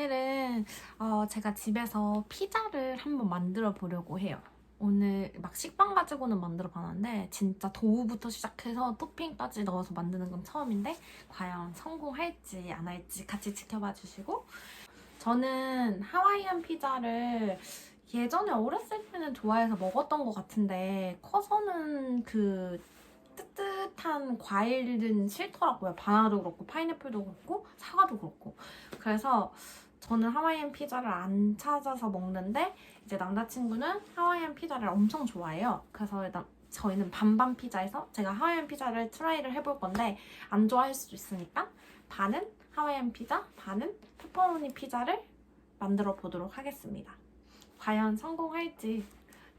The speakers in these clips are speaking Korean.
오늘은 제가 집에서 피자를 한번 만들어 보려고 해요. 오늘 막 식빵 가지고는 만들어 봤는데 진짜 도우부터 시작해서 토핑까지 넣어서 만드는 건 처음인데 과연 성공할지 안 할지 같이 지켜봐 주시고, 저는 하와이안 피자를 예전에 어렸을 때는 좋아해서 먹었던 것 같은데 커서는 그 뜨뜻한 과일은 싫더라고요. 바나나도 그렇고 파인애플도 그렇고 사과도 그렇고. 그래서 저는 하와이안 피자를 안 찾아서 먹는데 이제 남자친구는 하와이안 피자를 엄청 좋아해요. 그래서 일단 저희는 반반 피자에서 제가 하와이안 피자를 트라이를 해볼 건데 안 좋아할 수도 있으니까 반은 하와이안 피자, 반은 페퍼로니 피자를 만들어 보도록 하겠습니다. 과연 성공할지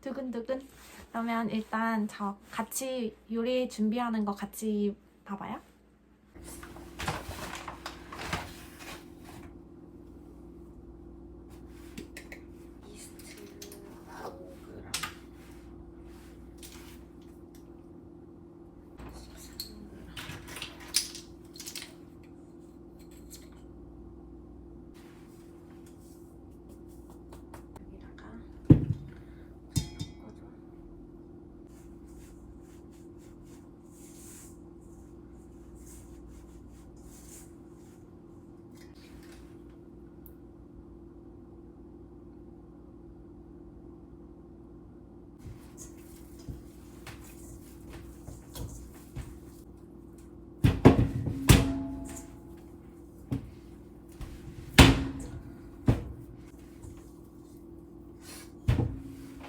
두근두근. 그러면 일단 저 같이 요리 준비하는 거 같이 봐봐요. 이스트 5g, 13g. 여기다가 섞어줘.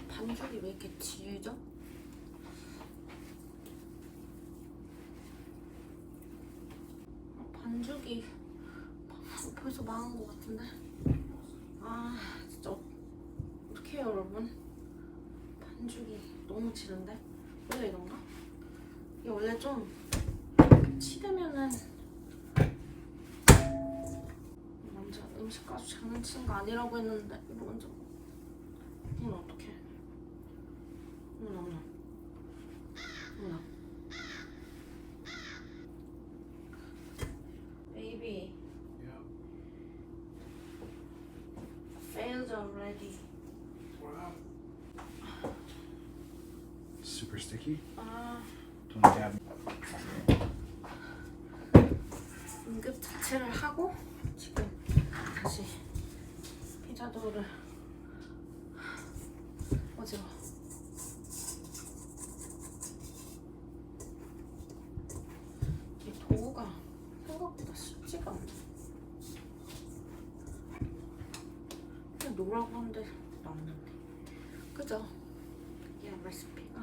반죽이 왜 이렇게 질죠? 반죽이 벌써 망한 것 같은데. 아 진짜 어떡해요 여러분. 반죽이 너무 지른데? 원래 이런가? 이게 원래 좀 치대면은 먼저 음식 가지고 장난치는 거 아니라고 했는데 이거 먼저. 어머 어떡해. 어머나 어머나 어머나. Baby, Yeah. failed already. Wow. Super sticky. 아, Don't dab. 응급 자체를 하고 지금 다시 피자 도우를 어지러워. 이 도우가 생각보다 쉽지가 않네. 그냥 놓으라고 하는데 나왔는데, 그죠? 이 레시피가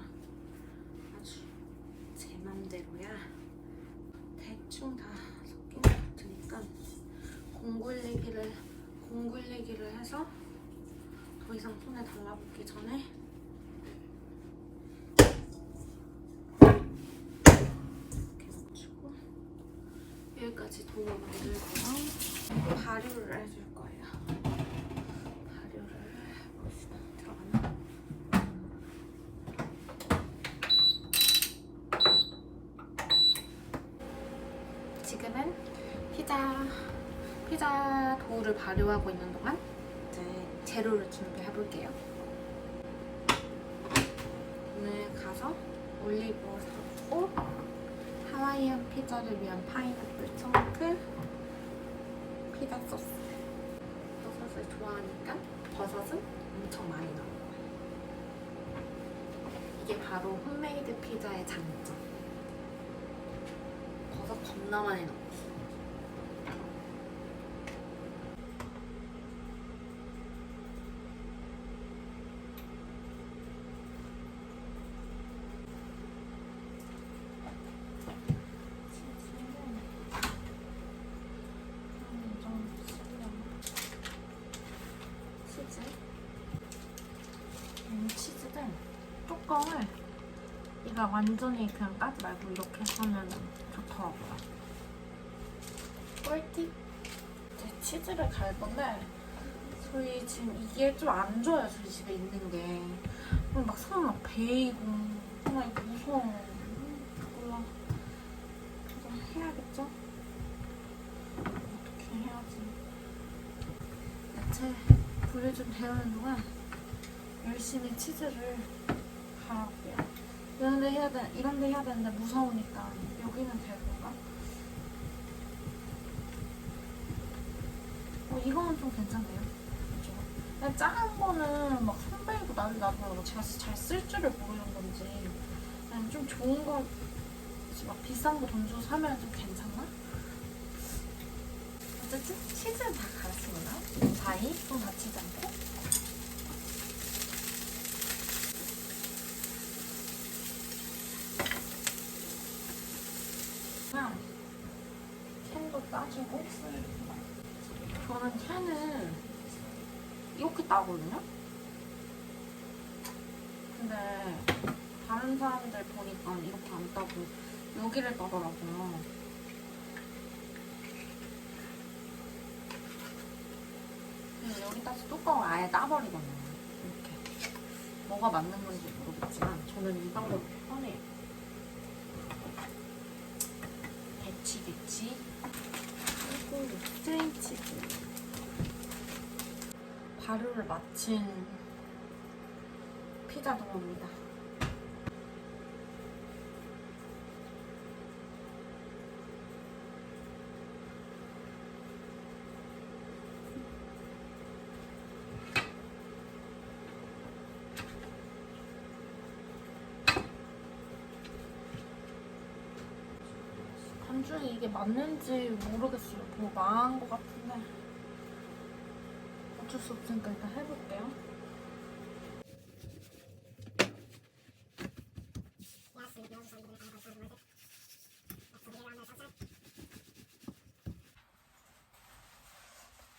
아주 제 맘대로야. 대충 다 섞인 것 같으니까 공굴리기를 해서 더 이상 손에 달라붙기 전에 이렇게 묻히고, 여기까지 도우 만들고요. 발효를 해줄 거예요. 발효를 봅시다. 들어가나? 지금은 피자 도우를 발효하고 있는 동안 이제 재료를 준비해 볼게요. 오늘 가서 올리브 샀고, 하와이안 피자를 위한 파인애플 청크, 피자 소스. 버섯을 좋아하니까 버섯은 엄청 많이 넣을 거예요. 이게 바로 홈메이드 피자의 장점. 버섯 겁나 많이 넣고. 치즈는 뚜껑을 이가 완전히 그냥 까지 말고 이렇게 하면 좋더라고요. 꿀팁! 이제 치즈를 갈 건데 저희 지금 이게 좀 안 좋아요. 저희 집에 있는 게 막 손 막 베이고 정말 무서워. 몰라. 그래서 해야겠죠? 어떻게 해야지. 이렇게 불이 좀 데우는 동안 열심히 치즈를 갈아볼게요. 이런 데 해야 되는데 무서우니까 여기는 될 건가? 이거는 좀 괜찮네요. 그렇죠? 그냥 작은 거는 막 선배이고 난리 나더라고. 제가 잘 쓸 줄을 모르는 건지 그냥 좀 좋은 거 막 비싼 거 돈 주고 사면 좀 괜찮나? 어쨌든 치즈는 다 갈았습니다. 사이 좀 다치지 않고. 그냥 캔도 따주고. 저는 캔을 이렇게 따거든요? 근데 다른 사람들 보니까 이렇게 안 따고 여기를 따더라고요. 그래서 여기 따서 뚜껑을 아예 따버리거든요. 이렇게. 뭐가 맞는 건지 모르겠지만 저는 이 방법이 편해요. 배치. 그리고 스트레이치즈. 발효를 마친 피자 도우입니다. 단순히 이게 맞는지 모르겠어요. 뭐 망한 것 같은데 어쩔 수 없으니까 일단 해볼게요.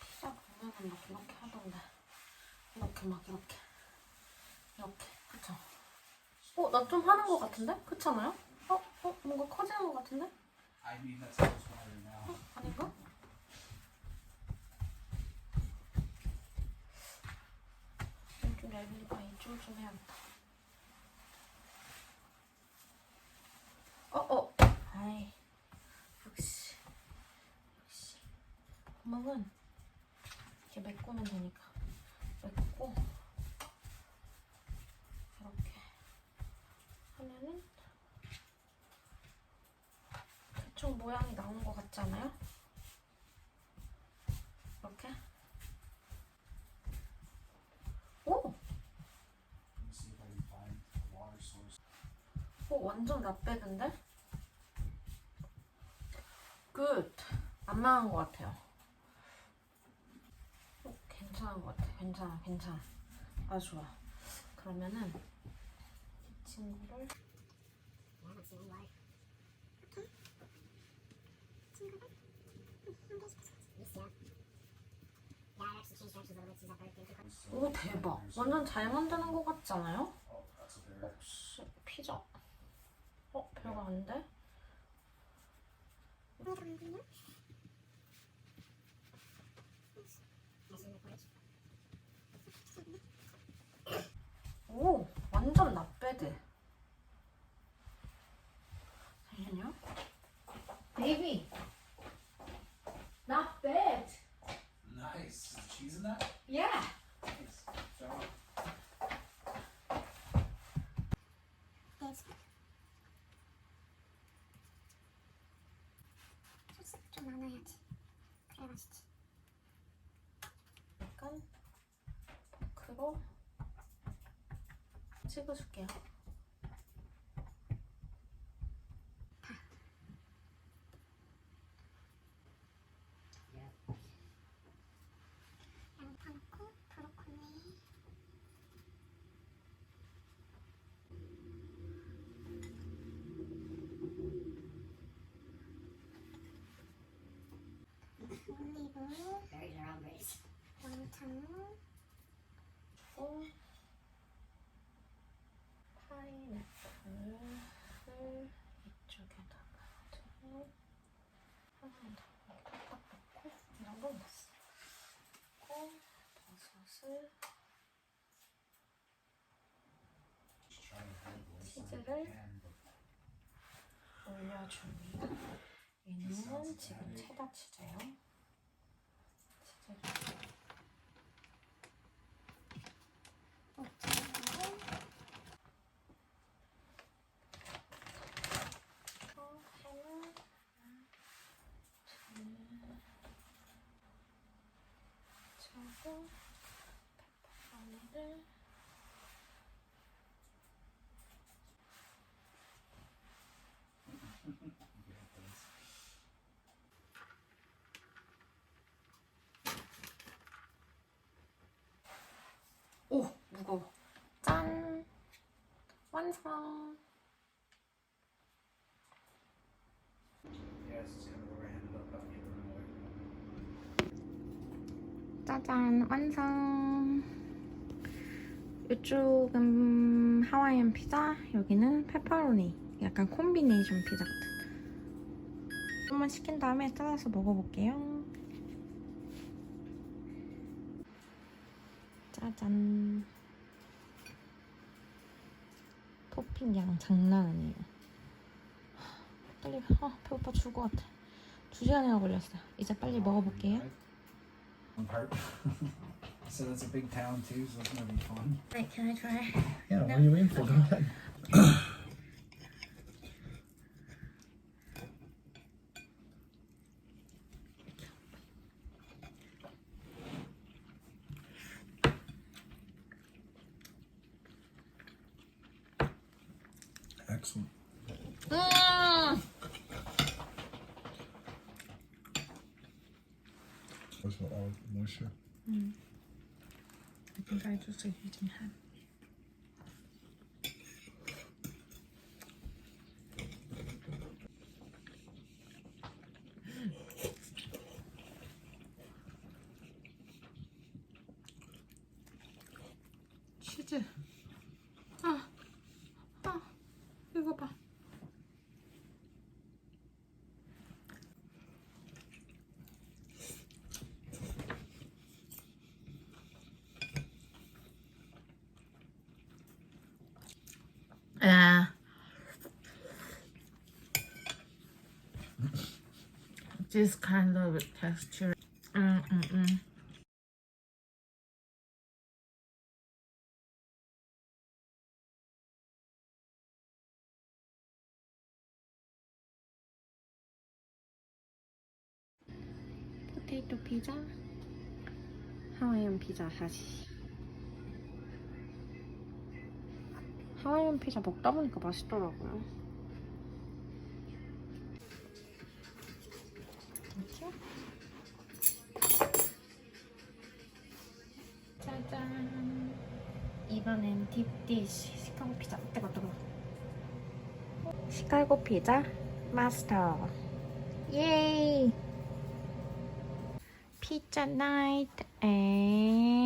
피자 보면은 막 이렇게 하던데 이렇게 그쵸? 나 좀 하는 것 같은데? 그렇잖아요? 뭔가 커지는 것 같은데? I mean, that's how it's wired now. 아닌가? 좀 얇으니까 이쪽을 좀 해야겠다. 아이, 역시. 구멍은 이렇게 메꾸면 되니까. 메꾸고, 이렇게 하면은 대충 모양이 나오는 것 같지 않아요? 이렇게. 오! Let me see if I can find a water source. 완전 낫배드인데? 굿! 안 망한 것 같아요. 괜찮은 것 같아. 괜찮아. 아주 좋아. 그러면은 이 친구를 오 대박! 완전 잘 만드는 것 같지 않아요? Oh, that's a bear. 혹시 피자? 별거 안 돼? 오! 완전 낫배드. 잠시만요. Baby! Not bad! Nice. Is there cheese in that? Yeah! Nice. Good job. 소스 좀 많아야지. 그래 맛있지. 약간 포크로 찍어줄게요. 양파 넣고 브로콜리. 올리브. 양창. 파인애플을 이쪽에다가 두고 하나 더 이렇게 딱 넣고 이 정도는 됐어. 그리고 버섯을 Just trying to hold this 치즈를 hand, but 올려줍니다. 얘는 지금 체다 치즈예요. 치즈를 하고 페퍼로니를 오! 무거워. 짠! 완성! Yes, it's kind of where I ended up having to run away. 짜잔! 완성! 이쪽은 하와이안 피자, 여기는 페퍼로니. 약간 콤비네이션 피자 같은. 조금만 시킨 다음에 잘라서 먹어볼게요. 짜잔! 토핑 양 장난 아니에요. 빨리 배고파 죽을 것 같아. 2시간이나 걸렸어요. 이제 빨리 먹어볼게요. One part. So it's a big town too, so it's gonna be fun. Wait, can I try? Yeah, what are you waiting for? Go ahead. Excellent. What's all moisture? I think I just like eating ham. 치즈. 이거 봐. This kind of texture. 포테이토 피자, 하와이안 피자 다시. 하와이안 피자 먹다 보니까 맛있더라고요. 이렇게. 짜잔. 이번엔 딥디쉬 시카고 피자. 뜨거. 시카고 피자 마스터. 예이. 피자 나이트 앤